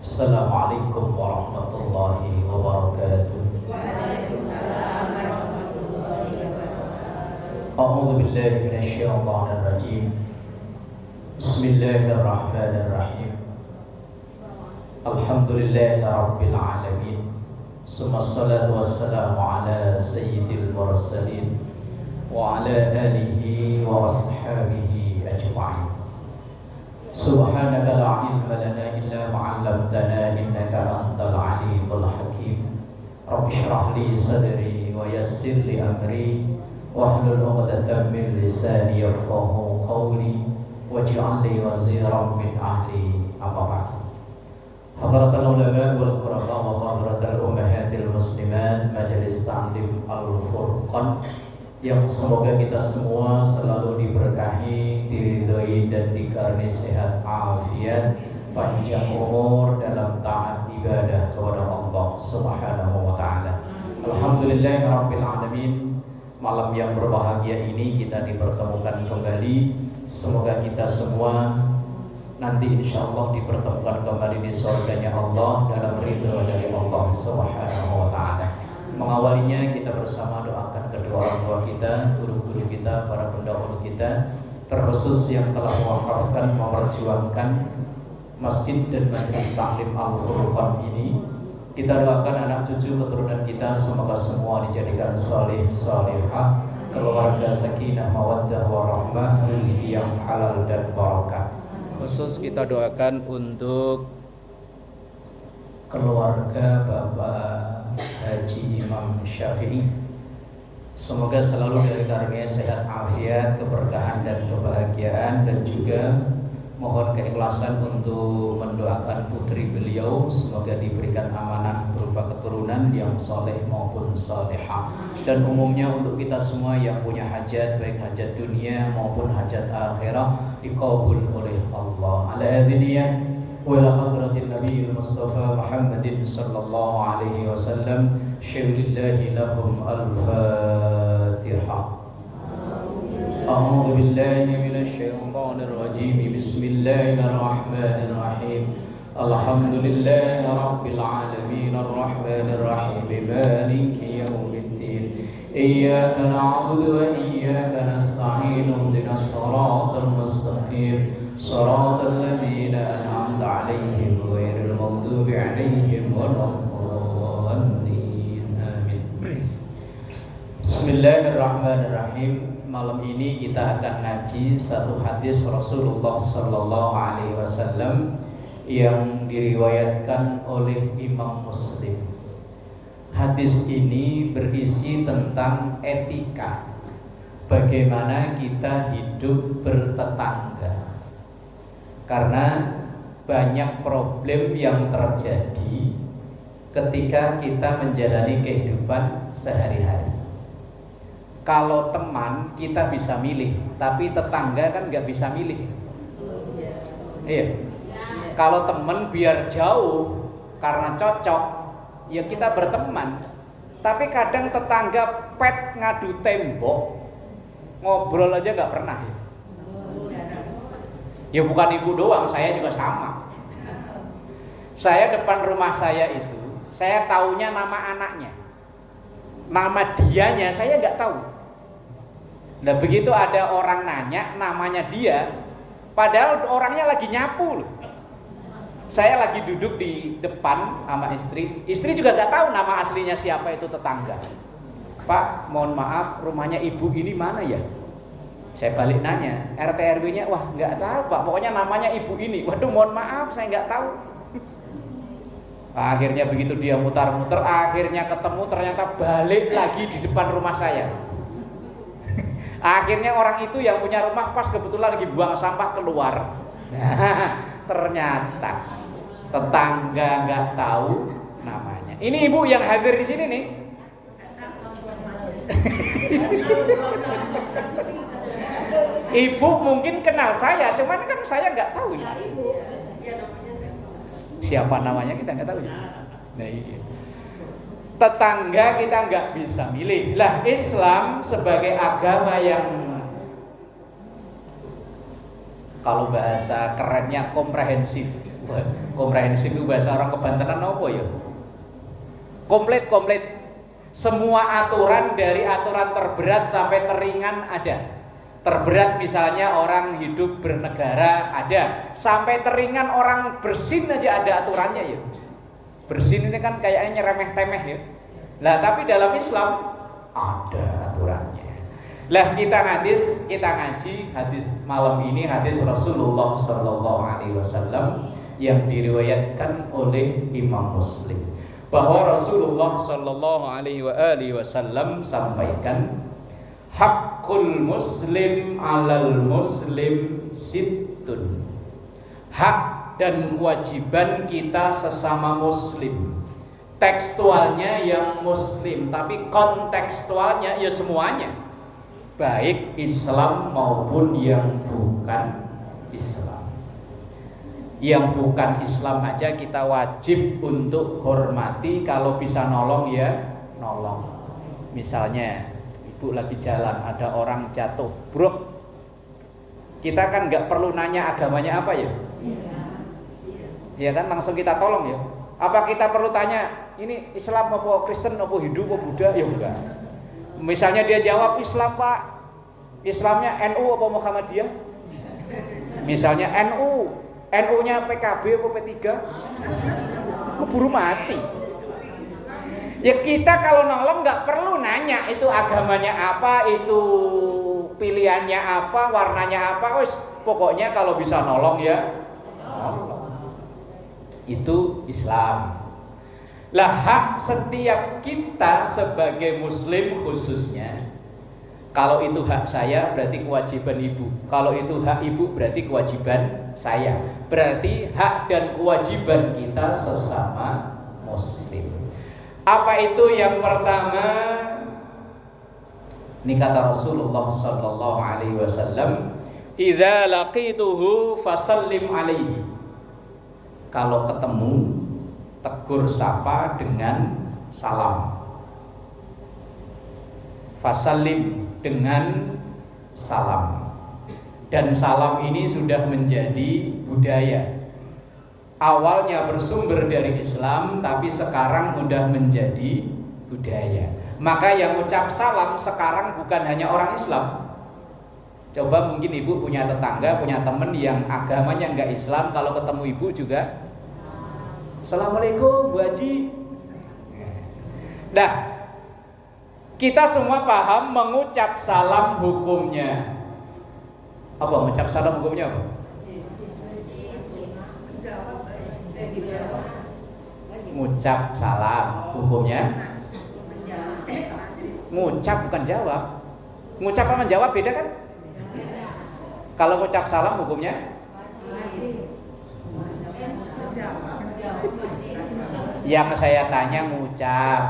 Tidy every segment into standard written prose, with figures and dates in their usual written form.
Assalamualaikum warahmatullahi wabarakatuh. Waalaikumsalam warahmatullahi wabarakatuh. A'udzu billahi minasyaitonir rajim. Bismillahirrahmanirrahim. Alhamdulillahi rabbil alamin. Summassalatu wassalamu ala sayyidil mursalin wa ala alihi wa ashabihi ajma'in. Subhanaka la ilma lana illa ma 'allamtana innaka antal alimul hakim. Rabbi shrah li sadri wa yassir li amri wahlul 'uqdatam min lisani yafqahu qawli waj'al li waziran min ahli. Amma ba'd. Hadratul ulama wal qurra wa hadratul ummahatil muslimat Majelis Ta'lim Al-Furqan, yang semoga kita semua selalu diberkahi, diridhoi dan dikaruniai sehat afiat, panjang umur dalam taat ibadah kepada Allah Subhanahu wa taala. Alhamdulillahirabbil alamin. Malam yang berbahagia ini kita dipertemukan kembali. Semoga kita semua nanti insyaallah dipertemukan kembali di surganya Allah dalam ridho dari Allah Subhanahu wa taala. Mengawalinya kita bersama doakan kedua orang tua kita, guru-guru kita, para pendahulu kita, terkhusus yang telah mewakafkan, memperjuangkan masjid dan majelis taklim Al-Furqan ini. Kita doakan anak cucu keturunan kita semoga semua dijadikan saleh salihah, keluarga sakinah mawaddah warahmah, rezeki yang halal dan barakah. Khusus kita doakan untuk keluarga Bapak Haji Imam Syafi'i, semoga selalu dari karunia sehat afiat, keberkahan dan kebahagiaan, dan juga mohon keikhlasan untuk mendoakan putri beliau semoga diberikan amanah berupa keturunan yang soleh maupun solehah. Dan umumnya untuk kita semua yang punya hajat, baik hajat dunia maupun hajat akhirah, dikabul oleh Allah. Ala hadiniyah wa ila hadratin nabiyil mustafa Muhammadin sallallahu alaihi wasallam. Syai'lillahi lahum al-fatihah. A'udzu billahi minasyaitonir rajim. Bismillahirrahmanirrahim. Alhamdulillahi rabbil alamin arrahmanir rahim maliki yaumiddin. Iyyaka na'budu wa iyyaka nasta'in. Ihdinas siratal mustaqim. Shiratal ladzina an'amta 'alaihim ghairil maghdubi 'alaihim waladdallin. Amin. Bismillahirrahmanirrahim. Malam ini kita akan ngaji satu hadis Rasulullah sallallahu alaihi wasallam yang diriwayatkan oleh Imam Muslim. Hadis ini berisi tentang etika, bagaimana kita hidup bertetangga. Karena banyak problem yang terjadi ketika kita menjalani kehidupan sehari-hari. Kalau teman kita bisa milih, tapi tetangga kan nggak bisa milih. Iya. Kalau teman biar jauh karena cocok, ya kita berteman. Tapi kadang tetangga pet ngadu tembok, ngobrol aja nggak pernah ya. Ya bukan ibu doang, saya juga sama. Saya depan rumah saya itu, saya taunya nama anaknya, nama dianya saya nggak tahu. Nah begitu ada orang nanya namanya dia, padahal orangnya lagi nyapu loh. Saya lagi duduk di depan sama istri juga nggak tahu nama aslinya siapa itu tetangga. Pak, mohon maaf, rumahnya ibu ini mana ya? Saya balik nanya, RT RW-nya, wah nggak tahu Pak, pokoknya namanya ibu ini. Waduh, mohon maaf, saya nggak tahu. Akhirnya begitu dia mutar-muter, akhirnya ketemu, ternyata balik lagi di depan rumah saya. Akhirnya orang itu yang punya rumah pas kebetulan lagi buang sampah keluar. Nah, ternyata tetangga nggak tahu namanya. Ini ibu yang hadir di sini nih. Ibu mungkin kenal saya, cuman kan saya nggak tahu ya. Siapa namanya kita nggak tahu ya. Nah, iya. Tetangga kita nggak bisa milih. Lah Islam sebagai agama yang kalau bahasa kerennya komprehensif, Komprehensif itu bahasa orang kebantenan apa ya? Komplit. Semua aturan dari aturan terberat sampai teringan ada. Terberat misalnya orang hidup bernegara ada, sampai teringan orang bersin aja ada aturannya ya. Bersin ini kan kayaknya remeh-temeh ya. Lah tapi dalam Islam ada aturannya. Lah kita ngaji hadis malam ini hadis Rasulullah Sallallahu Alaihi Wasallam yang diriwayatkan oleh Imam Muslim, bahwa Rasulullah Sallallahu Alaihi Wasallam sampaikan, hakul muslim alal muslim sittun. Hak dan kewajiban kita sesama muslim. Tekstualnya yang muslim, tapi kontekstualnya ya semuanya, baik Islam maupun yang bukan Islam. Yang bukan Islam aja kita wajib untuk hormati, kalau bisa nolong ya nolong. Misalnya ibu lagi jalan, ada orang jatuh, bro, kita kan nggak perlu nanya agamanya apa ya? Ya kan, langsung kita tolong ya. Apa kita perlu tanya ini Islam apa Kristen apa Hindu apa Buddha? Ya enggak. Misalnya dia jawab Islam pak, Islamnya NU apa Muhammadiyah? Misalnya NU-nya PKB apa P3? Keburu mati. Ya kita kalau nolong nggak perlu nanya itu agamanya apa, itu pilihannya apa, warnanya apa, wis pokoknya kalau bisa nolong ya nolong. Itu Islam. Lah hak setiap kita sebagai muslim khususnya, kalau itu hak saya berarti kewajiban ibu, kalau itu hak ibu berarti kewajiban saya. Berarti hak dan kewajiban kita sesama muslim. Apa itu? Yang pertama, ini kata Rasulullah sallallahu alaihi wasallam, "Idza laqituhu fasallim alaihi." Kalau ketemu, tegur sapa dengan salam. Fasallim, dengan salam. Dan salam ini sudah menjadi budaya. Awalnya bersumber dari Islam, tapi sekarang sudah menjadi budaya. Maka yang ucap salam sekarang bukan hanya orang Islam. Coba mungkin ibu punya tetangga, punya teman yang agamanya enggak Islam, kalau ketemu ibu juga Assalamualaikum Bu Haji. Nah, kita semua paham mengucap salam hukumnya. Apa mengucap salam hukumnya apa? Ngucap salam hukumnya? Ngucap bukan jawab. Ngucap sama jawab beda kan? Kalau ngucap salam hukumnya? Yang saya tanya ngucap.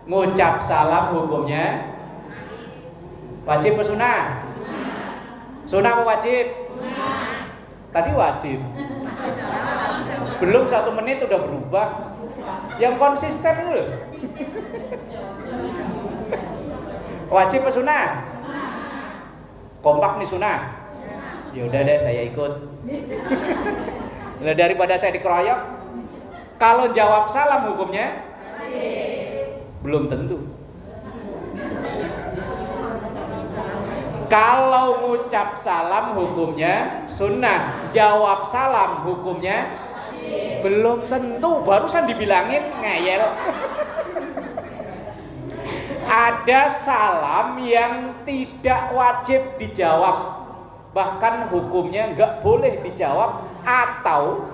Ngucap salam hukumnya wajib atau sunah? Sunah apa wajib? Tadi wajib. Belum 1 menit udah berubah. Yang konsisten itu loh. Wajib atau sunah? Kompak nih sunah. Ya udah deh saya ikut. Daripada saya dikeroyok. Kalau jawab salam hukumnya belum tentu. Kalau ngucap salam hukumnya sunnah, jawab salam hukumnya belum tentu. Barusan dibilangin ngeyel. Ada salam yang tidak wajib dijawab, bahkan hukumnya nggak boleh dijawab, atau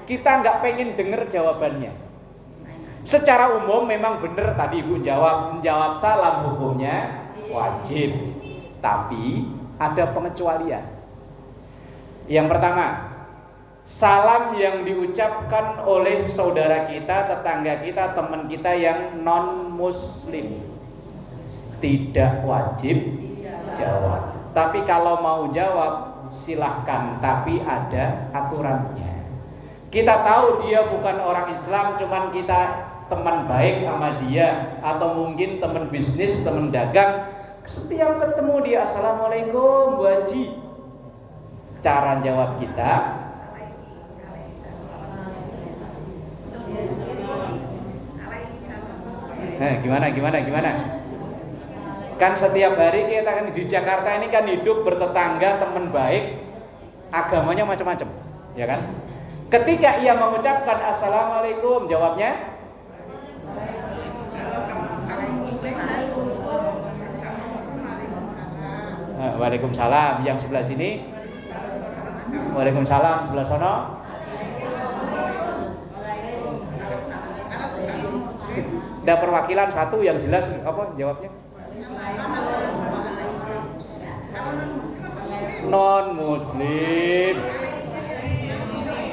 kita nggak pengen dengar jawabannya. Secara umum memang benar tadi ibu menjawab salam hukumnya wajib, tapi ada pengecualian. Yang pertama, salam yang diucapkan oleh saudara kita, tetangga kita, teman kita yang non muslim tidak wajib jawab. Tapi kalau mau jawab silahkan, tapi ada aturannya. Kita tahu dia bukan orang Islam, cuman kita teman baik sama dia, atau mungkin teman bisnis, teman dagang. Setiap ketemu dia, Assalamualaikum Bu Haji. Cara jawab kita, Gimana? Kan setiap hari kita kan di Jakarta ini kan hidup bertetangga, teman baik, agamanya macam-macam, ya kan? Ketika ia mengucapkan assalamualaikum, jawabnya Waalaikumsalam. Yang sebelah sini Waalaikumsalam, sebelah sono ada perwakilan satu yang jelas apa jawabnya? Non muslim.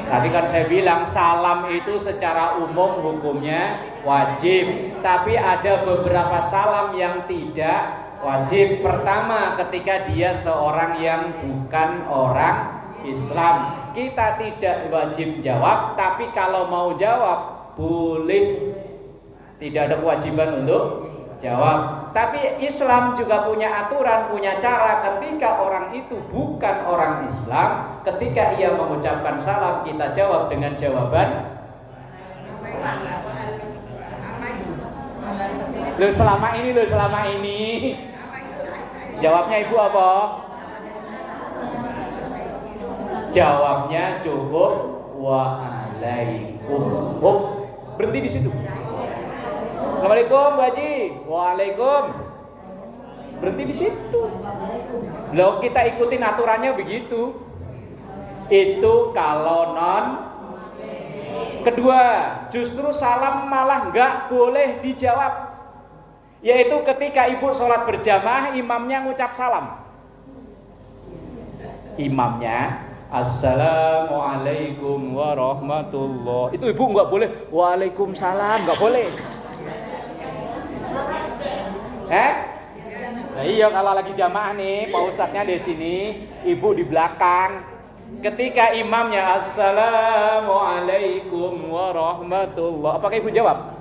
Tadi kan saya bilang salam itu secara umum hukumnya wajib, tapi ada beberapa salam yang tidak wajib. Pertama, ketika dia seorang yang bukan orang Islam, kita tidak wajib jawab, tapi kalau mau jawab boleh, tidak ada kewajiban untuk jawab. Tapi Islam juga punya aturan, punya cara. Ketika orang itu bukan orang Islam, ketika ia mengucapkan salam, kita jawab dengan jawaban selama ini. Jawabnya ibu apa? Jawabnya cukup waalaikum. Berhenti di situ. Assalamualaikum Bu Haji. Waalaikum. Berhenti di situ. Loh, kita ikutin aturannya begitu. Itu kalau non. Kedua, justru salam malah nggak boleh dijawab. Yaitu ketika ibu sholat berjamaah, imamnya ngucap salam. Imamnya assalamualaikum warahmatullahi. Itu ibu nggak boleh waalaikumsalam, nggak boleh. Nah, iya kalau lagi jamaah nih, Pak Ustadznya di sini, ibu di belakang. Ketika imamnya assalamualaikum warahmatullahi, apakah ibu jawab?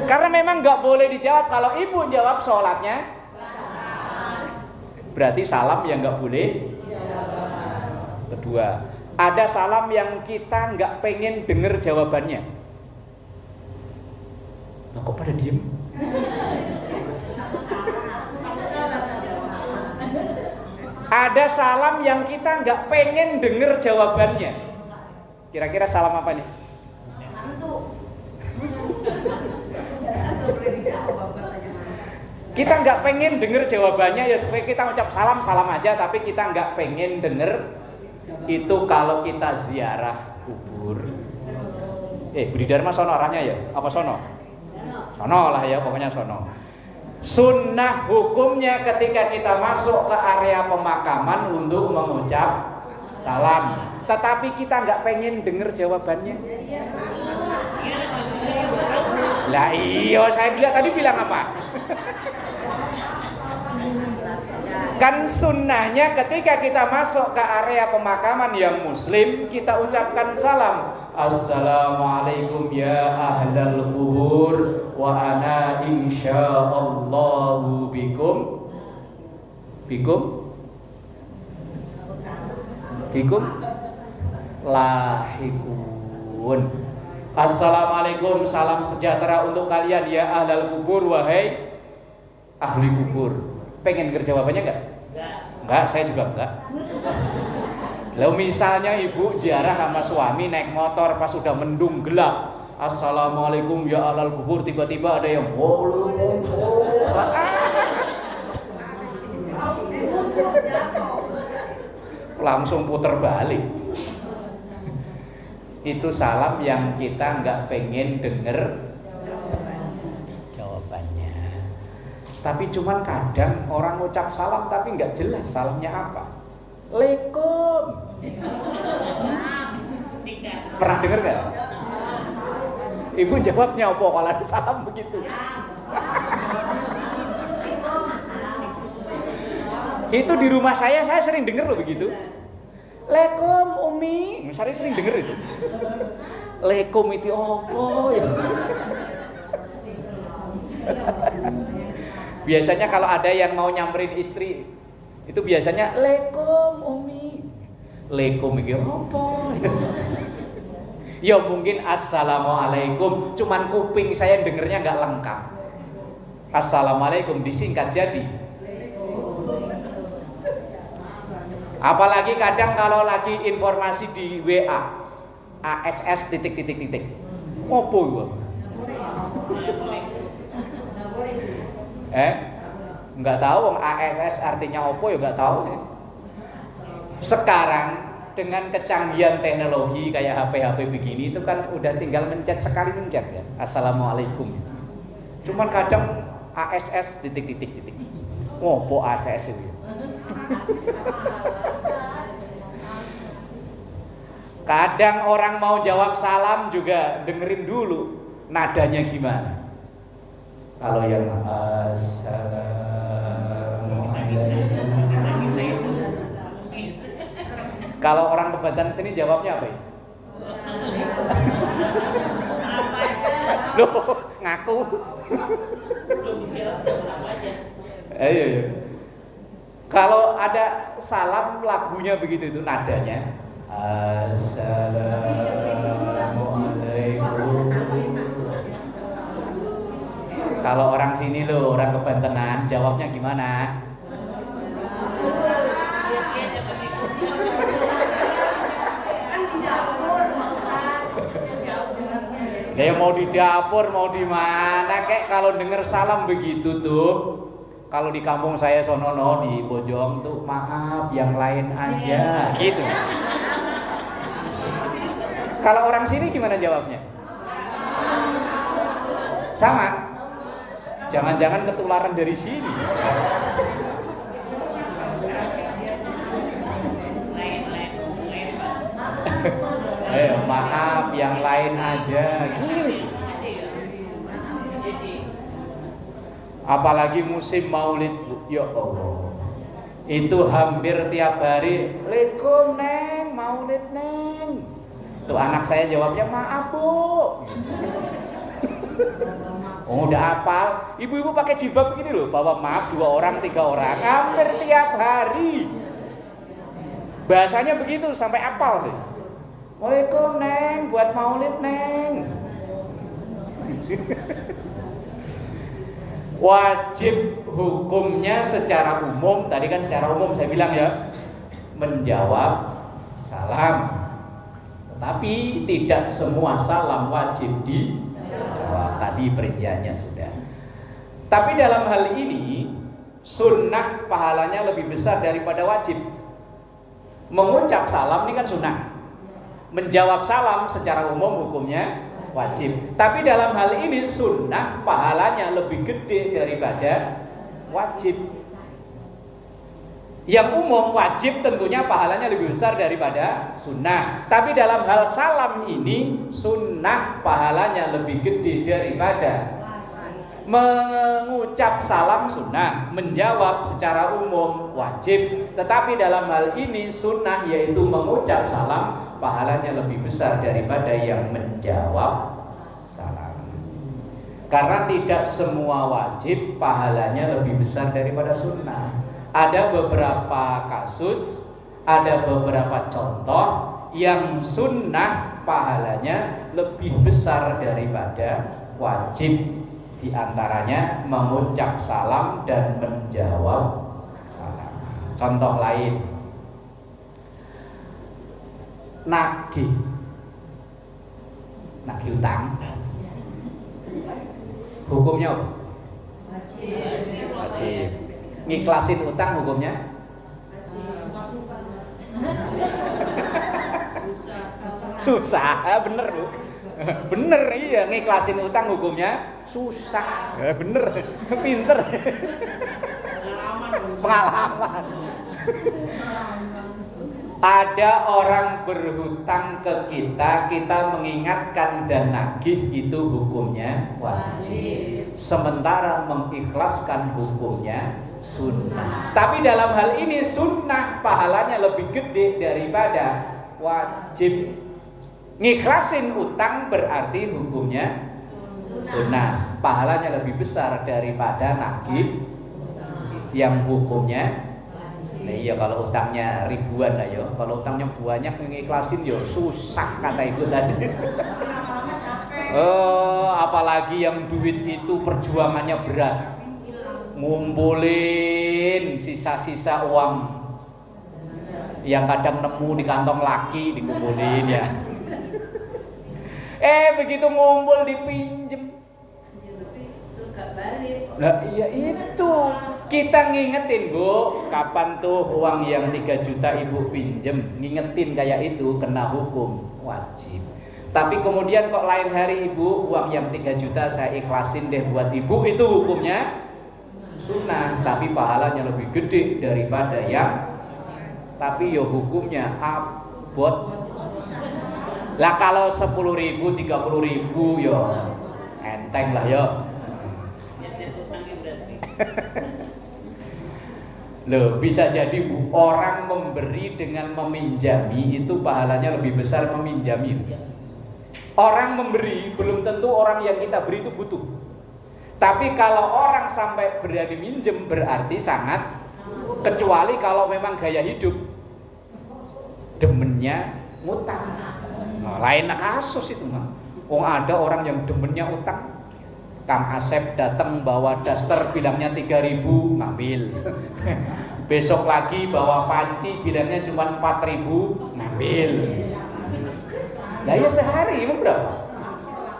Karena memang nggak boleh dijawab. Kalau ibu jawab sholatnya, berarti salam yang nggak boleh. Kedua, ada salam yang kita nggak pengen dengar jawabannya. Nah, kok pada diem? Ada salam yang kita nggak pengen dengar jawabannya. Kira-kira salam apa nih? Kita nggak pengen dengar jawabannya, ya supaya kita ucap salam aja, tapi kita nggak pengen dengar. Itu kalau kita ziarah kubur. Budi Dharma sono arahnya ya? Apa sono? Sono lah ya, pokoknya sono. Sunnah hukumnya ketika kita masuk ke area pemakaman untuk mengucap salam, tetapi kita nggak pengen dengar jawabannya. Lah iya, saya tadi bilang apa? Kan sunnahnya ketika kita masuk ke area pemakaman yang muslim, kita ucapkan salam. Assalamualaikum ya ahlal kubur wa ana insyaallahu bikum lahikun. Assalamualaikum, salam sejahtera untuk kalian ya ahlal kubur, wahai ahli kubur. Pengen dengar jawabannya enggak? Enggak, saya juga enggak. Lalu misalnya ibu ziarah sama suami naik motor pas sudah mendung gelap, assalamualaikum ya ahlal kubur, tiba-tiba ada yang langsung puter balik. Itu salam yang kita nggak pengen denger jawabannya. Tapi cuman kadang orang ngucap salam tapi nggak jelas salamnya apa. Assalamualaikum. Pernah denger nggak? Ibu jawabnya apa kalau ada salam begitu? Itu di rumah saya sering denger loh begitu. Lekom Umi, saya sering denger itu. Lekom itu apa ya? Biasanya kalau ada yang mau nyamperin istri, itu biasanya Lekom Umi. Lekom itu apa? Ya mungkin assalamualaikum, cuman kuping saya dengernya nggak lengkap. Assalamualaikum disingkat jadi. Apalagi kadang kalau lagi informasi di WA, ASS titik. Opo gua? Nggak tahu ASS artinya opo ya nggak tahu. Sekarang dengan kecanggihan teknologi kayak HP begini itu kan udah tinggal mencet sekali ya. Assalamualaikum. Cuman kadang ASS titik. Opo ASS itu? Kadang orang mau jawab salam juga dengerin dulu nadanya gimana. Kalau yang kalau orang Kebanten sini jawabnya apa ya? Loh, ngaku. Ayo. Kalau ada salam lagunya begitu itu nadanya. Assalamualaikum. Kalau orang sini loh, orang Kebantenan jawabnya gimana? Kayak mau di dapur, mau di mana kayak kalau denger salam begitu tuh. Kalau di kampung saya sonono di Bojong tuh maaf yang lain aja gitu. Kalau orang sini gimana jawabnya? Sama. Jangan-jangan ketularan dari sini. Maaf yang lain aja gitu. Apalagi musim Maulid, ya Allah. Itu hampir tiap hari, "Assalamualaikum Neng, Maulid Neng." Tuh anak saya jawabnya, "Maaf Bu." Oh, udah hafal. Ibu-ibu pakai jilbab begini loh, bawa maaf 2 orang, 3 orang, hampir tiap hari. Bahasanya begitu sampai hafal sih. "Waalaikum Neng, buat Maulid Neng." Wajib hukumnya secara umum, tadi kan secara umum saya bilang ya, menjawab salam. Tetapi tidak semua salam wajib dijawab. Tadi perinciannya sudah. Tapi dalam hal ini sunnah pahalanya lebih besar daripada wajib. Mengucap salam ini kan sunnah. Menjawab salam secara umum hukumnya wajib. Tapi dalam hal ini sunnah pahalanya lebih gede daripada wajib. Yang umum wajib tentunya pahalanya lebih besar daripada sunnah. Tapi dalam hal salam ini sunnah pahalanya lebih gede daripada mengucap salam sunnah, menjawab secara umum wajib. Tetapi dalam hal ini sunnah yaitu mengucap salam pahalanya lebih besar daripada yang menjawab salam. Karena tidak semua wajib pahalanya lebih besar daripada sunnah. Ada beberapa kasus, ada beberapa contoh yang sunnah pahalanya lebih besar daripada wajib. Di antaranya mengucap salam dan menjawab salam. Contoh lain, nagih utang. Hukumnya apa? Wajib. Ngiklasin utang hukumnya? Susah, bener Bu. Bener iya, ngiklasin utang hukumnya susah. Ya, bener, pinter. Pengalaman. Ada orang berhutang ke kita mengingatkan dan nagih, itu hukumnya wajib. Sementara mengikhlaskan hukumnya sunnah. Tapi dalam hal ini sunnah pahalanya lebih gede daripada wajib. Ngikhlasin utang berarti hukumnya sunnah, pahalanya lebih besar daripada nagih yang hukumnya Nah, iya kalau utangnya ribuan lah ya. Kalau utangnya banyak ngikhlasin ya susah kata ibu tadi. Oh, apalagi yang duit itu perjuangannya berat. Ngumpulin sisa-sisa uang yang kadang nemu di kantong laki dikumpulin ya. Begitu ngumpul dipinjem. Terus gak balik. Nah iya itu kita ngingetin Bu, kapan tuh uang yang 3 juta ibu pinjem, ngingetin kayak itu kena hukum wajib. Tapi kemudian kok lain hari ibu uang yang 3 juta saya ikhlasin deh buat ibu, itu hukumnya sunnah, tapi pahalanya lebih gede daripada yang, tapi yo hukumnya abot. Lah kalau 10.000 30.000 yo enteng lah yo. Loh, bisa jadi Bu, orang memberi dengan meminjami itu pahalanya lebih besar meminjami. Orang memberi belum tentu orang yang kita beri itu butuh. Tapi kalau orang sampai berani minjem berarti sangat, kecuali kalau memang gaya hidup demennya ngutang. Nah, lain kasus itu mah. Ada orang yang demennya utang. Kang Asep datang bawa daster bilangnya 3.000 ngambil. Besok lagi bawa panci bilangnya cuma 4.000 ngambil. Lah ya sehari emang berapa?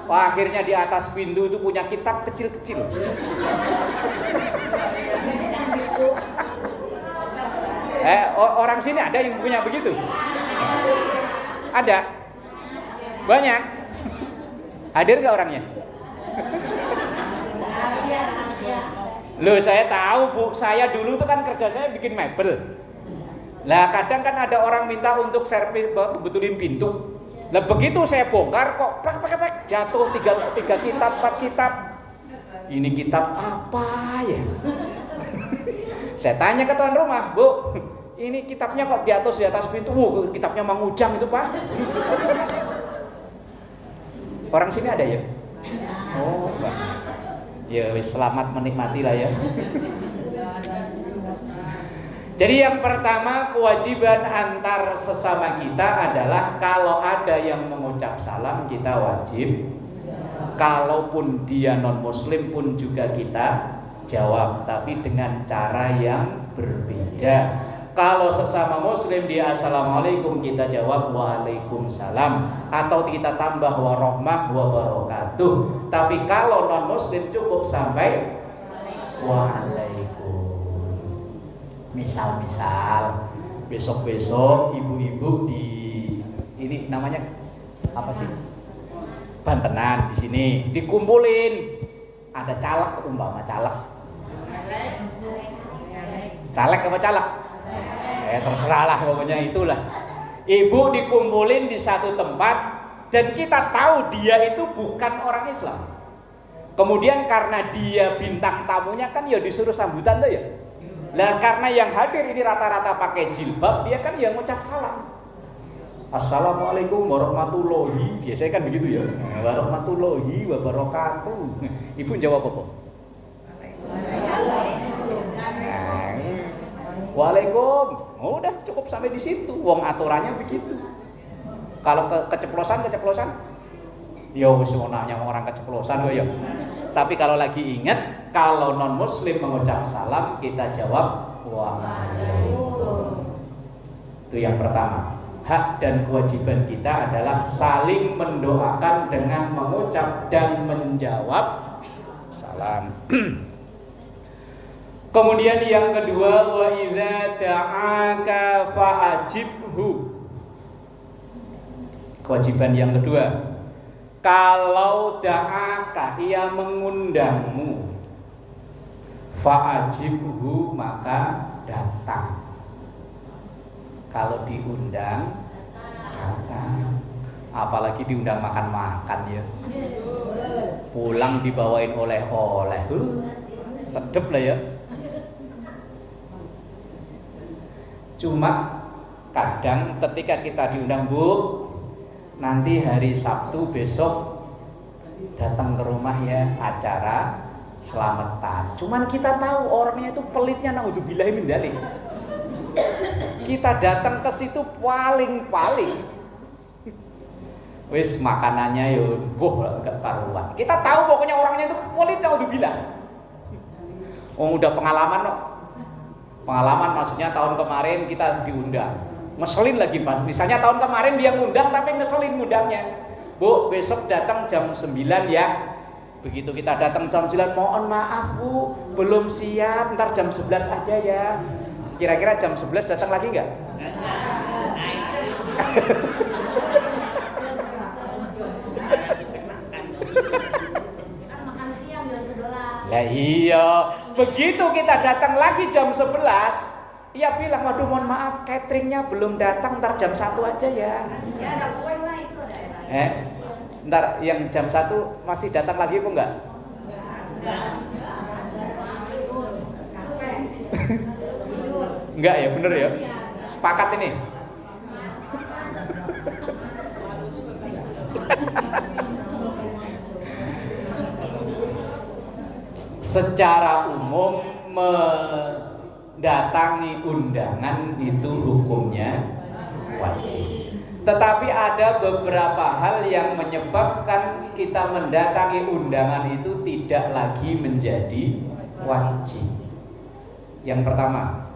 Wah, akhirnya di atas pintu itu punya kitab kecil-kecil. Orang sini ada yang punya begitu? Ada? Banyak? Hadir gak orangnya? Loh, saya tahu Bu, saya dulu tuh kan kerja saya bikin mebel. Lah kadang kan ada orang minta untuk servis betulin pintu. Lah begitu saya bongkar kok plak jatuh 3 kitab 4 kitab. Ini kitab apa ya? Saya tanya ke tuan rumah, Bu, ini kitabnya kok jatuh di atas pintu? Kitabnya Mang Ujang itu Pak. Orang sini ada ya? Oh, Pak. Ya wis, selamat menikmati lah ya. Jadi yang pertama, kewajiban antar sesama kita adalah kalau ada yang mengucap salam kita wajib. Kalaupun dia non muslim pun juga kita jawab, tapi dengan cara yang berbeda. Kalau sesama muslim dia assalamualaikum, kita jawab waalaikumsalam, atau kita tambah warahmah wabarakatuh. Tapi kalau non muslim cukup sampai waalaikum. Misal besok-besok ibu-ibu di ini namanya apa sih? Bantenan di sini dikumpulin. Ada caleg, umpama caleg. Caleg apa caleg? Terserah lah pokoknya itulah. Ibu dikumpulin di satu tempat dan kita tahu dia itu bukan orang Islam. Kemudian karena dia bintang tamunya kan ya disuruh sambutan tuh ya. Lah karena yang hadir ini rata-rata pakai jilbab, dia kan yang ngucap salam. Assalamualaikum warahmatullahi, biasanya kan begitu ya. Warahmatullahi wabarakatuh. Ibu jawab apa? Waalaikum. Oh, udah cukup sampai di situ. Wong aturannya begitu. Kalau keceplosan, ya wis nanya orang keceplosan kok ya. Tapi kalau lagi ingat, kalau non muslim mengucap salam, kita jawab waalaikum. Itu yang pertama. Hak dan kewajiban kita adalah saling mendoakan dengan mengucap dan menjawab salam. Kemudian yang kedua, wa idza ta'aka fa'ajibhu. Kewajiban yang kedua, kalau da'aka, ia mengundangmu, fa'ajibhu, maka datang. Kalau diundang, datang. Apalagi diundang makan-makan ya. Pulang dibawain oleh-oleh. Sedep lah ya. Cuma kadang ketika kita diundang, Bu, nanti hari Sabtu besok datang ke rumah ya, acara selamatan. Cuman kita tahu orangnya itu pelitnya, naudzubillahi min dzalik. kita datang ke situ paling wis makanannya yo enggak karuan. Kita tahu pokoknya orangnya itu kulit naudzubillah. Udah pengalaman kok. Pengalaman maksudnya tahun kemarin kita diundang. Ngeselin lagi Pak. Misalnya tahun kemarin dia ngundang tapi ngeselin ngundangnya. Bu, besok datang jam 9 ya. Begitu kita datang jam 9, mohon maaf Bu, belum siap, ntar jam 11 aja ya. Kira-kira jam 11 datang lagi enggak? Makan siang jam 11. Lah iya, begitu kita datang lagi jam 11, ia bilang, waduh mohon maaf, cateringnya belum datang, ntar jam 1 aja ya. Ya ada kue lah itu ada. Ntar yang jam 1 masih datang lagi apa enggak? Enggak ya, bener ya? Sepakat ini? Secara umum mendatangi undangan itu hukumnya wajib. Tetapi ada beberapa hal yang menyebabkan kita mendatangi undangan itu tidak lagi menjadi wajib. Yang pertama,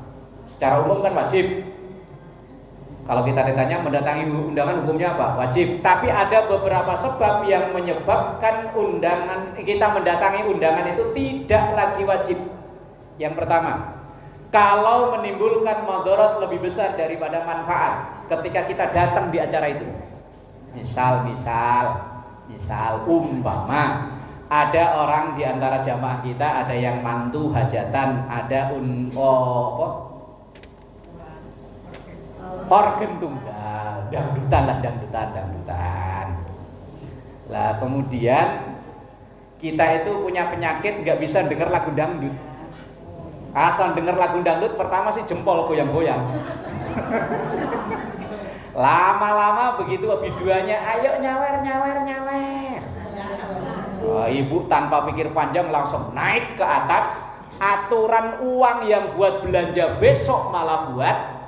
secara umum kan wajib. Kalau kita ditanya mendatangi undangan hukumnya apa? Wajib. Tapi ada beberapa sebab yang menyebabkan kita mendatangi undangan itu tidak lagi wajib. Yang pertama, kalau menimbulkan madarat lebih besar daripada manfaat ketika kita datang di acara itu. Misal umpama ada orang di antara jamaah kita, ada yang mantu hajatan, ada organ tunggal, dangdutan. Lah kemudian kita itu punya penyakit nggak bisa dengar lagu dangdut. Asal dengar lagu dangdut pertama sih jempol goyang-goyang. Lama-lama begitu biduannya, ayo nyawer. Oh, ibu tanpa pikir panjang langsung naik ke atas. Aturan uang yang buat belanja besok malah buat.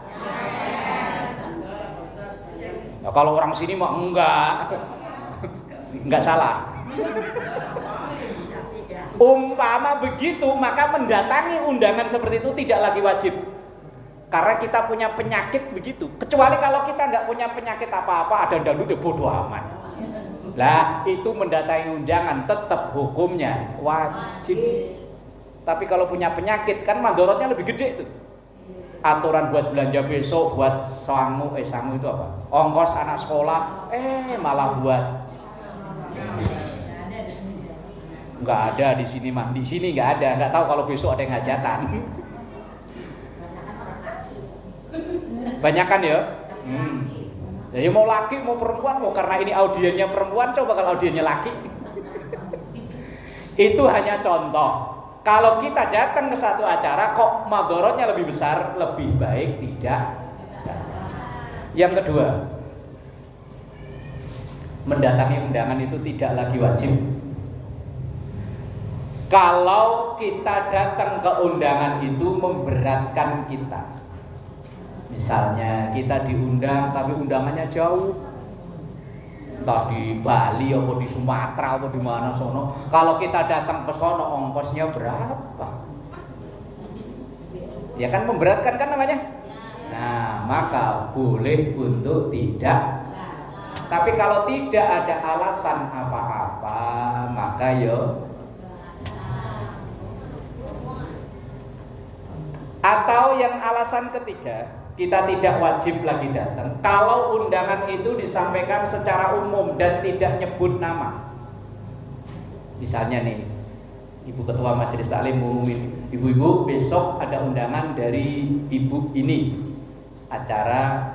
Nah, kalau orang sini mah enggak salah. Umpama begitu, maka mendatangi undangan seperti itu tidak lagi wajib. Karena kita punya penyakit begitu. Kecuali kalau kita nggak punya penyakit apa-apa, ada dangdut ya bodo amat. Lah itu mendatangi undangan tetap hukumnya wajib. Tapi kalau punya penyakit kan mandorotnya lebih gede tuh. Aturan buat belanja besok, buat sangu itu apa? Ongkos anak sekolah, malah buat. Nggak ada di sini mah, di sini nggak ada, nggak tahu kalau besok ada yang hajatan. Banyakan ya. Jadi mau laki mau perempuan, mau karena ini audiennya perempuan, coba kalau audiennya laki. Itu hanya contoh. Kalau kita datang ke satu acara kok madorotnya lebih besar, lebih baik tidak. Yang kedua, mendatangi undangan itu tidak lagi wajib. Kalau kita datang ke undangan itu memberatkan kita. Misalnya kita diundang tapi undangannya jauh, entah di Bali atau di Sumatera atau di mana sono. Kalau kita datang ke sono ongkosnya berapa? Ya kan memberatkan kan namanya. Nah, maka boleh untuk tidak. Tapi kalau tidak ada alasan apa-apa, maka atau yang alasan ketiga, kita tidak wajib lagi datang kalau undangan itu disampaikan secara umum dan tidak nyebut nama. Misalnya nih, Ibu Ketua Majelis Taklim mengumumin, ibu-ibu besok ada undangan dari ibu ini, acara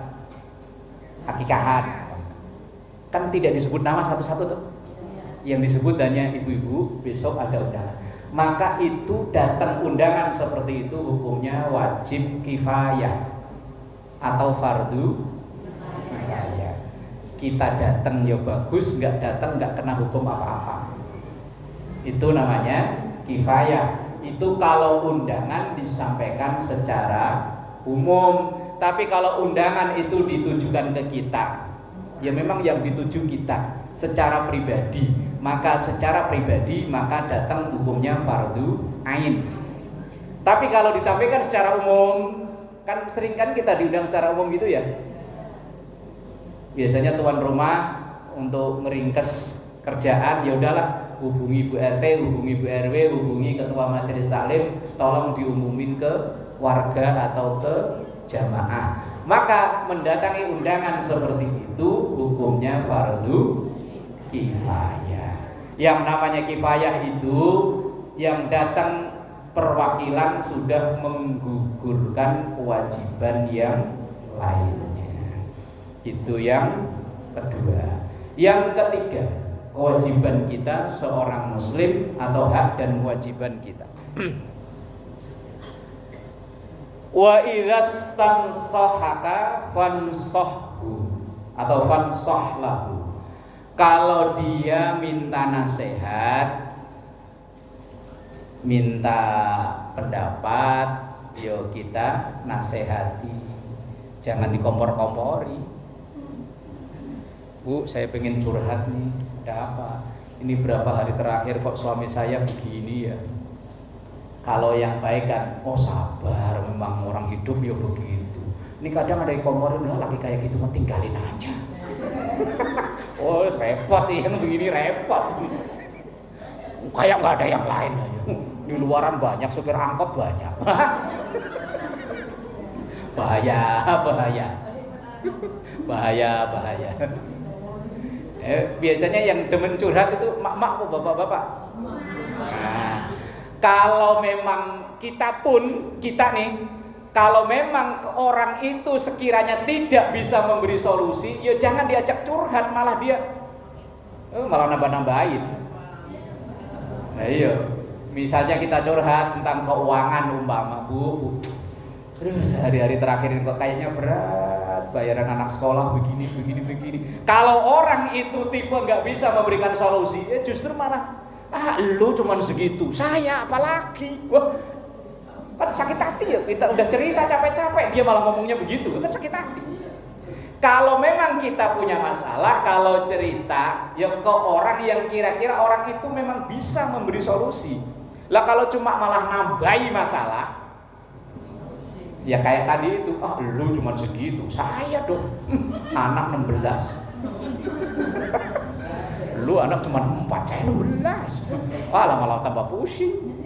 akikahan. Kan tidak disebut nama satu-satu tuh. Yang disebut hanya ibu-ibu besok ada undangan. Maka itu datang undangan seperti itu hukumnya wajib kifayah atau fardu kifayah. Kita datang ya bagus, nggak datang nggak kena hukum apa-apa. Itu namanya kifayah. Itu kalau undangan disampaikan secara umum. Tapi kalau undangan itu ditujukan ke kita, ya memang yang dituju kita secara pribadi, maka secara pribadi maka datang hukumnya fardu ain. Tapi kalau ditampilkan secara umum, kan sering kan kita diundang secara umum gitu ya. Biasanya tuan rumah untuk ngeringkes kerjaan, ya udahlah hubungi Bu RT, hubungi Bu RW, hubungi ketua majelis taklim, tolong diumumin ke warga atau ke jamaah. Maka mendatangi undangan seperti itu hukumnya fardu kifayah. Yang namanya kifayah itu yang datang perwakilan sudah menggugurkan kewajiban yang lainnya. Itu yang kedua. Yang ketiga, kewajiban kita seorang muslim atau hak dan kewajiban kita. Wa idzastansahaka fansahhu atau fansahlahu. Kalau dia minta nasihat, minta pendapat, yo kita nasihati. Jangan dikompor-kompori. Bu, saya pengen curhat nih. Ada apa? Ini berapa hari terakhir kok suami saya begini ya? Kalau yang baik kan, oh sabar, memang orang hidup ya begitu. Ini kadang ada yang komporin, udah lagi kayak gitu, mau tinggalin aja. Oh repot yang begini repot. Kayak nggak ada yang lain aja. Di luaran banyak, supir angkot banyak. Bahaya. Biasanya yang demen curhat itu mak-mak atau bapak-bapak. Nah, kalau memang kita nih, kalau memang orang itu sekiranya tidak bisa memberi solusi, ya jangan diajak curhat, malah dia malah nambah-nambahin. Nah iya, misalnya kita curhat tentang keuangan umpama, Bu, sehari-hari terakhir ini kok kayaknya berat, bayaran anak sekolah begini. Kalau orang itu tipe nggak bisa memberikan solusi, ya justru malah lu cuman segitu, saya apalagi, wah kan sakit hati ya. Kita udah cerita capek-capek, dia malah ngomongnya begitu, kan sakit hati. Kalau memang kita punya masalah, kalau cerita ya ke orang yang kira-kira orang itu memang bisa memberi solusi. Lah kalau cuma malah nambahi masalah, ya kayak tadi itu, lu cuman segitu, saya dong anak 16. Lu anak cuma 4, saya 16. Malah tambah pusing.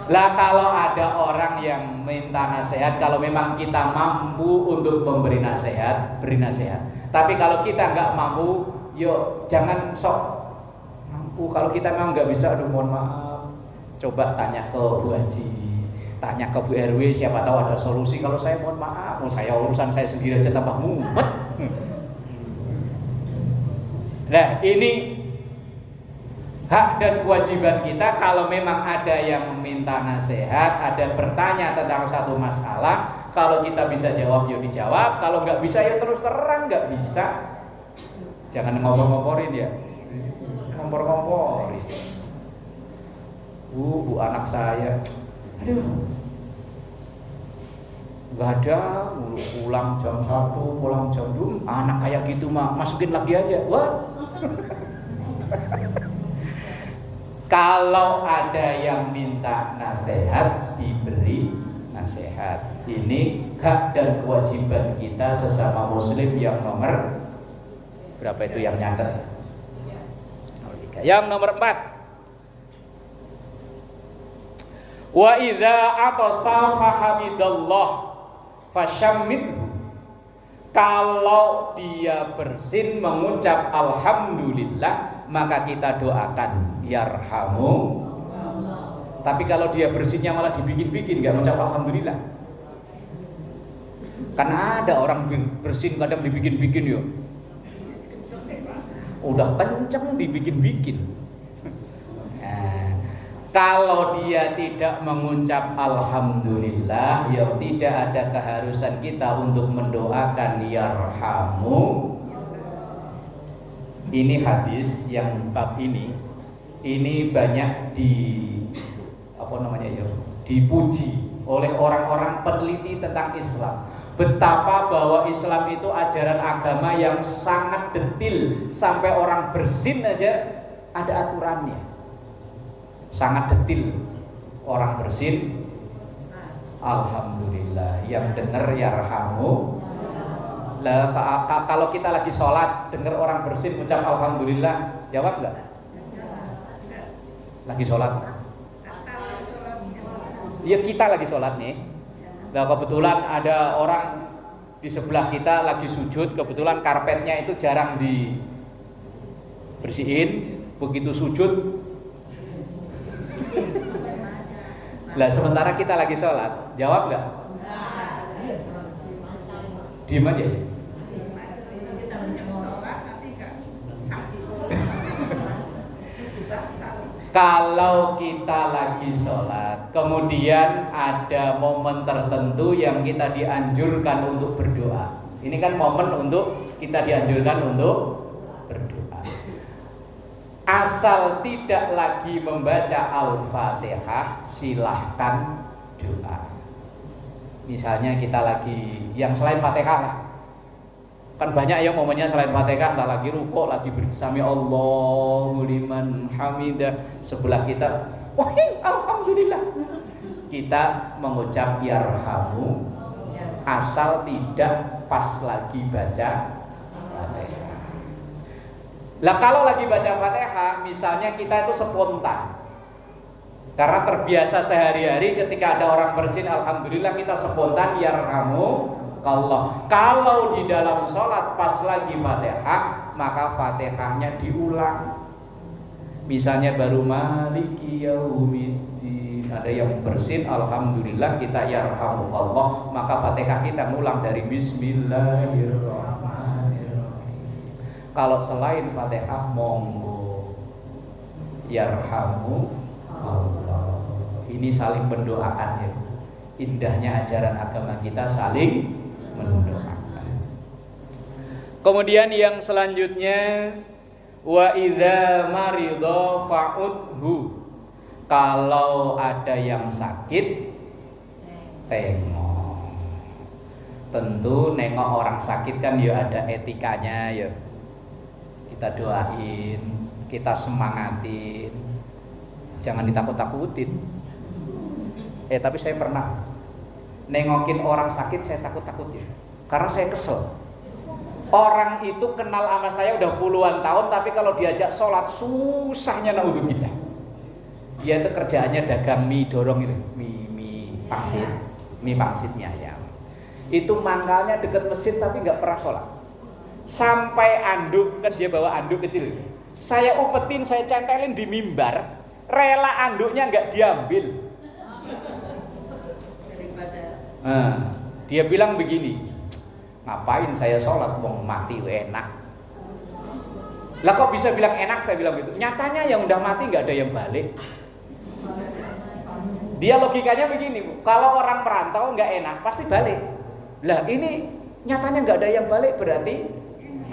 Lah kalau ada orang yang minta nasihat, kalau memang kita mampu untuk memberi nasihat, beri nasihat. Tapi kalau kita nggak mampu, yuk jangan sok mampu. Kalau kita memang nggak bisa, aduh mohon maaf. Coba tanya ke Bu Haji, tanya ke Bu RW, siapa tahu ada solusi. Kalau saya mohon maaf, saya urusan saya sendiri aja tambah mumet. Nah ini hak dan kewajiban kita. Kalau memang ada yang meminta nasihat, ada bertanya tentang satu masalah, kalau kita bisa jawab ya dijawab, kalau nggak bisa ya terus terang nggak bisa. Jangan ngompor-ngomporin ya, ngompor-ngomporin. Bu anak saya, aduh nggak ada, pulang jam 1, pulang jam 2, anak kayak gitu mah masukin lagi aja. Wah. Kalau ada yang minta nasihat, diberi nasihat. Ini hak dan kewajiban kita sesama muslim yang nomor berapa itu yang nyatet? Yang nomor 4. Wa idza atasa fahamidallah fasyammidhu. Kalau dia bersin mengucap alhamdulillah, maka kita doakan yarhamu. Tapi kalau dia bersinnya malah dibikin-bikin, nggak mengucap alhamdulillah. Kan ada orang bersin kadang dibikin-bikin yuk. Udah kenceng dibikin-bikin. Kalau dia tidak mengucap alhamdulillah, ya tidak ada keharusan kita untuk mendoakan yarhamu. Ini hadis yang bab ini banyak dipuji oleh orang-orang peneliti tentang Islam. Betapa bahwa Islam itu ajaran agama yang sangat detil, sampai orang bersin aja ada aturannya. Sangat detil. Orang bersin, alhamdulillah, yang dengar yarhamu. Lah kalau kita lagi sholat dengar orang bersin ucap alhamdulillah, jawab nggak? Lagi sholat? Ya kita lagi sholat nih. Nah kebetulan ada orang di sebelah kita lagi sujud, kebetulan karpetnya itu jarang dibersihin, begitu sujud. Lah sementara kita lagi sholat, jawab nggak? Diem aja ya. Kalau kita lagi sholat, kemudian ada momen tertentu yang kita dianjurkan untuk berdoa. Ini kan momen untuk kita dianjurkan untuk berdoa. Asal tidak lagi membaca Al-Fatihah, silahkan doa. Misalnya kita lagi yang selain Fatihah, kan banyak ya momennya selain Fatihah, entah lagi rukuk, lagi bersami Allahu liman hamidah, sebelah kita wahai alhamdulillah, kita mengucap yarhamu, asal tidak pas lagi baca Fatihah. Lah kalau lagi baca Fatihah, misalnya kita itu spontan, karena terbiasa sehari-hari ketika ada orang bersin alhamdulillah, kita spontan yarhamu Allah. Kalau di dalam sholat pas lagi Fatihah, maka Fatihahnya diulang. Misalnya baru maliki yaumiddin, ada yang bersin alhamdulillah, kita yarhamukallah, maka Fatihah kita ngulang dari bismillahirrahmanirrahim. Kalau selain Fatihah, monggo yarhamu Allah. Ini saling mendoakan ya. Indahnya ajaran agama kita saling mendoakan. Kemudian yang selanjutnya, wa idza maridha fa'udhu. Kalau ada yang sakit, tengok. Tentu nengok orang sakit kan ya ada etikanya ya. Kita doain, kita semangatin. Jangan ditakut-takutin. Tapi saya pernah nengokin orang sakit, saya takut-takutin karena saya kesel. Orang itu kenal sama saya udah puluhan tahun, tapi kalau diajak sholat susahnya naudzubillah. Dia itu kerjaannya dagang mie dorong itu, mie pangsitnya ya. Itu mangkalnya deket masjid tapi nggak pernah sholat. Sampai anduk, kan dia bawa anduk kecil. Saya upetin, saya centelin di mimbar, rela anduknya nggak diambil. Nah, dia bilang begini, ngapain saya sholat, wong mati enak. Lah kok bisa bilang enak, saya bilang gitu. Nyatanya yang udah mati nggak ada yang balik. Dia logikanya begini, kalau orang perantau nggak enak pasti balik. Lah ini nyatanya nggak ada yang balik, berarti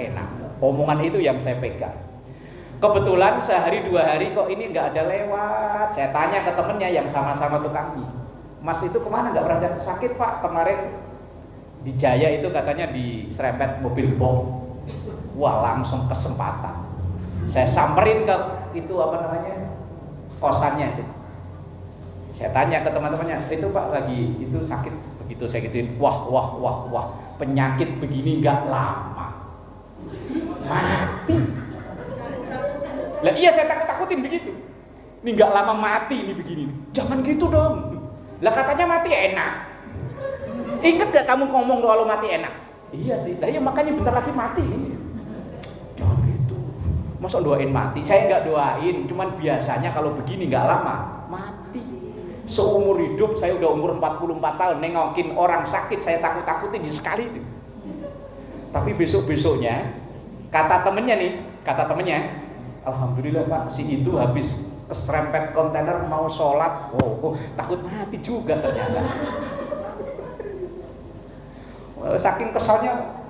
enak. Omongan itu yang saya pegang. Kebetulan sehari dua hari kok ini nggak ada lewat. Saya tanya ke temennya yang sama-sama tukang mie, Mas itu kemana, nggak pernah sakit Pak, kemarin di Jaya itu katanya diserempet mobil bom. Wah langsung kesempatan, saya samperin ke itu apa namanya, kosannya itu. Saya tanya ke teman-temannya, itu Pak lagi itu sakit. Begitu saya gituin, wah penyakit begini nggak lama mati. Lah iya saya takut-takutin begitu. Ini nggak lama mati ini begini. Jangan gitu dong. Lah katanya mati enak. Ingat gak kamu ngomong kalau mati enak? Iya sih. Lah iya makanya bentar lagi mati. Jangan gitu. Masa doain mati? Saya nggak doain, cuman biasanya kalau begini nggak lama mati. Seumur hidup saya udah umur 44 tahun nengokin orang sakit saya takut-takutin sekali itu. Tapi besok-besoknya kata temennya, alhamdulillah Pak, si itu habis keserempet kontainer mau sholat, takut mati juga ternyata. Saking kesalnya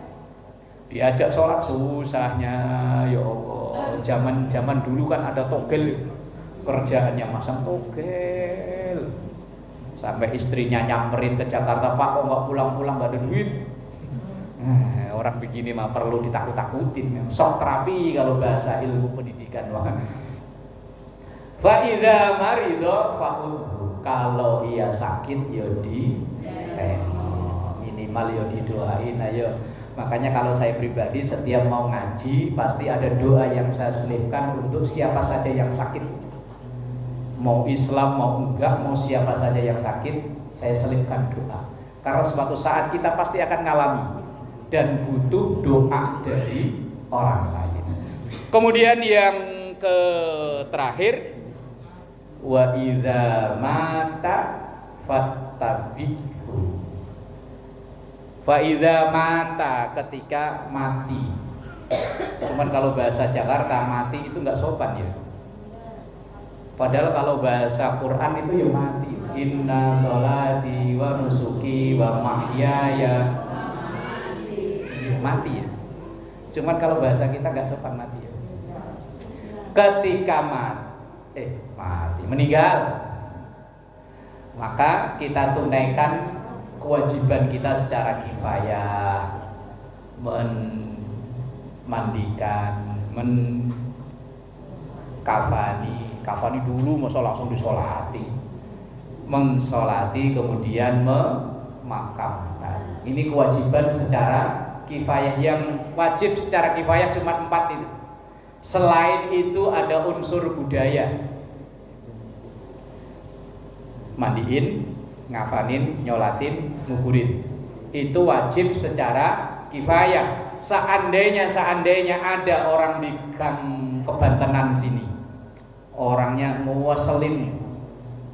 diajak sholat susahnya, ya Allah. Zaman dulu kan ada togel, kerjaannya masang togel. Sampai istrinya nyamperin ke Jakarta, Pak kok nggak pulang-pulang, nggak ada duit. Orang begini mah perlu ditakut-takutin. Shock terapi kalau bahasa ilmu pendidikan. Fa idza marido fa'udhu, kalau ia sakit ya minimal ya didoain ayo. Makanya kalau saya pribadi setiap mau ngaji pasti ada doa yang saya selipkan untuk siapa saja yang sakit. Mau Islam mau enggak, mau siapa saja yang sakit, saya selipkan doa. Karena suatu saat kita pasti akan ngalami dan butuh doa dari orang lain. Kemudian yang terakhir, wa idza mata fattabihu. Fa idza mata, ketika mati. Cuman kalau bahasa Jakarta mati itu enggak sopan ya. Padahal kalau bahasa Quran itu ya mati. Inna sholati wa nusuki wa mahyaya, mati ya. Cuman kalau bahasa kita nggak sopan mati ya. Ketika mati, meninggal, maka kita tunaikan kewajiban kita secara kifayah, mandikan, kafani dulu, masa langsung disolati, mensolati kemudian memakamkan. Ini kewajiban secara kifayah, yang wajib secara kifayah cuma 4 itu. Selain itu ada unsur budaya, mandiin, ngafanin, nyolatin, nguburin. Itu wajib secara kifayah. Seandainya ada orang di gang Kebantenan sini, orangnya nguaselin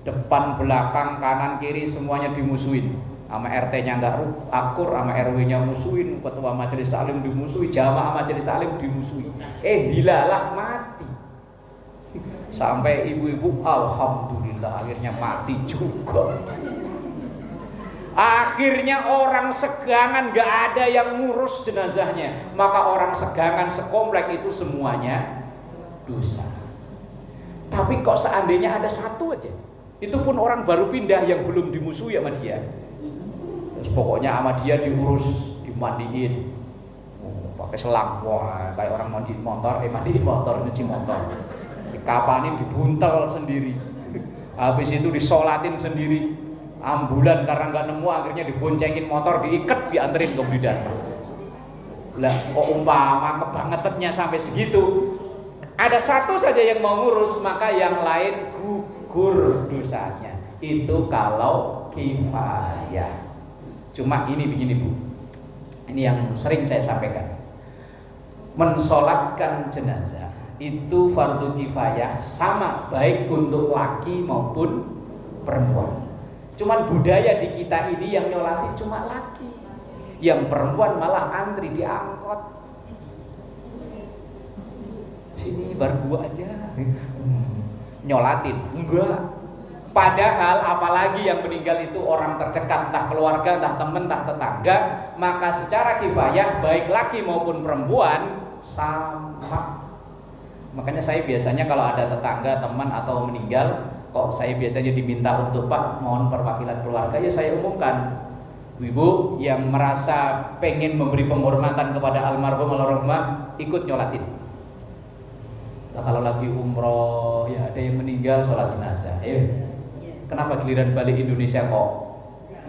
depan belakang kanan kiri semuanya dimusuhin, sama RT-nya nggak akur, sama RW-nya musuhin, ketua majelis taklim dimusuhi, jamaah majelis taklim dimusuhi. Dilalah mati. Sampai ibu-ibu alhamdulillah akhirnya mati juga. Akhirnya orang segangan nggak ada yang ngurus jenazahnya, maka orang segangan sekomplek itu semuanya dosa. Tapi kok seandainya ada satu aja, itu pun orang baru pindah yang belum dimusuhi sama dia. Terus pokoknya sama dia diurus, dimandiin, pakai selang, wah kayak orang mandiin motor, mandiin motor, nyuci motor, dikapanin, dibuntel sendiri, habis itu disolatin sendiri, ambulan karena nggak nemu akhirnya diboncengin motor, diikat, dianterin ke bidan. Lah kok umpama kebangetannya sampai segitu, ada satu saja yang mau ngurus, maka yang lain gugur dosanya. Itu kalau kifayah. Cuma ini begini Bu, ini yang sering saya sampaikan, mensolatkan jenazah itu fardu kifayah, sama baik untuk laki maupun perempuan. Cuman budaya di kita ini yang nyolatin cuma laki, yang perempuan malah antri diangkot. Sini baru gua aja nyolatin, enggak. Padahal apalagi yang meninggal itu orang terdekat, entah keluarga, entah teman, entah tetangga, maka secara kifayah baik laki maupun perempuan sama. Makanya saya biasanya kalau ada tetangga, teman atau meninggal, kok saya biasanya diminta untuk Pak mohon perwakilan keluarga, ya saya umumkan, ibu yang merasa pengen memberi penghormatan kepada almarhum almarhumah ikut nyolatin. Nah, kalau lagi umroh ya ada yang meninggal sholat jenazah, kenapa giliran balik Indonesia kok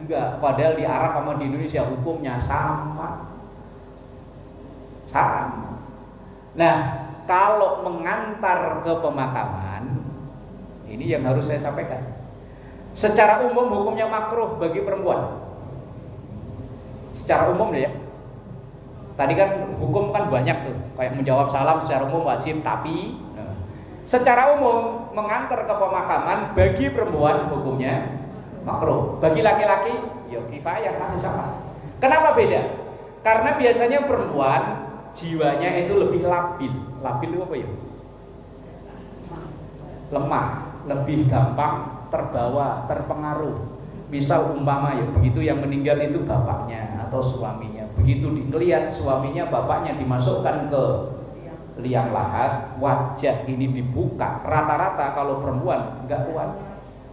enggak? Padahal di Arab sama di Indonesia hukumnya sama. Nah, kalau mengantar ke pemakaman, ini yang harus saya sampaikan. Secara umum hukumnya makruh bagi perempuan. Secara umum ya. Tadi kan hukum kan banyak tuh, kayak menjawab salam secara umum wajib, tapi secara umum mengantar ke pemakaman bagi perempuan hukumnya makruh. Bagi laki-laki ya kifayah, masih sama. Kenapa beda? Karena biasanya perempuan jiwanya itu lebih labil. Labil itu apa ya? Lemah, lebih gampang terbawa, terpengaruh. Misal umpama ya begitu yang meninggal itu bapaknya atau suaminya, begitu dilihat suaminya bapaknya dimasukkan ke liang lahat, wajah ini dibuka, rata-rata kalau perempuan nggak kuat,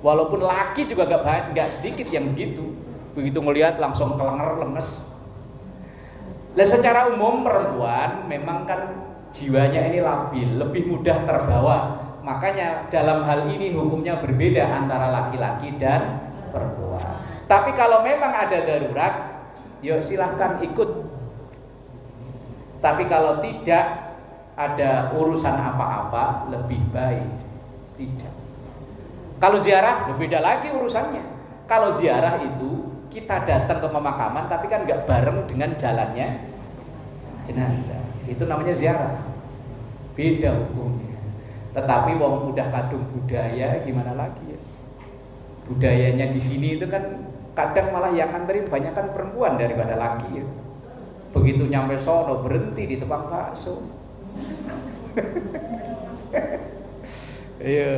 Walaupun laki juga nggak sedikit yang begitu. Begitu melihat langsung kelenger lemes. Nah, secara umum perempuan memang kan jiwanya ini labil, lebih mudah terbawa. Makanya dalam hal ini hukumnya berbeda antara laki-laki dan perempuan. Tapi kalau memang ada darurat, yuk silahkan ikut. Tapi kalau tidak ada urusan apa-apa, lebih baik tidak. Kalau ziarah, beda lagi urusannya. Kalau ziarah itu kita datang ke pemakaman, tapi kan nggak bareng dengan jalannya jenazah. Itu namanya ziarah. Beda hukumnya. Tetapi wong udah kadung budaya, gimana lagi ya? Budayanya di sini itu kan kadang malah yang nganterin banyak kan perempuan daripada laki ya. Begitu nyampe sono berhenti di tukang bakso. Iya.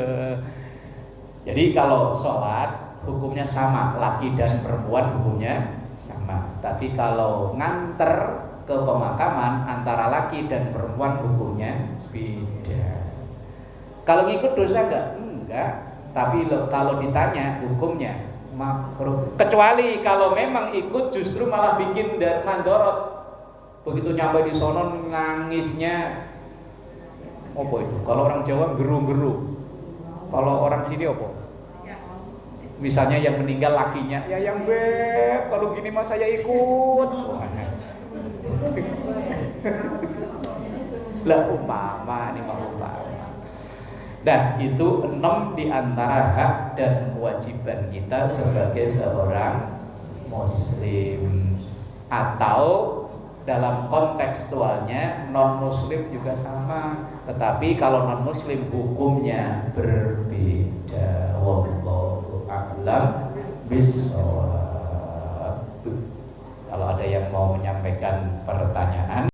Jadi kalau sholat hukumnya sama, laki dan perempuan hukumnya sama. Tapi kalau nganter ke pemakaman antara laki dan perempuan hukumnya beda. Kalau ngikut dosa enggak? Enggak. Tapi kalau ditanya hukumnya makruh. Kecuali kalau memang ikut justru malah bikin mandorot. Begitu nyampe di sono nangisnya apa itu? Kalau orang Jawa geru-geru. Kalau orang sini apa? Misalnya yang meninggal lakinya, ya yang beb, kalau gini mah saya ikut. Lah umpama ini mah umpama. Nah, itu 6 di antara hak dan kewajiban kita sebagai seorang muslim. Atau dalam kontekstualnya non muslim juga sama. Tetapi kalau non muslim hukumnya berbeda. Wallahu a'lam bishawab. Kalau ada yang mau menyampaikan pertanyaan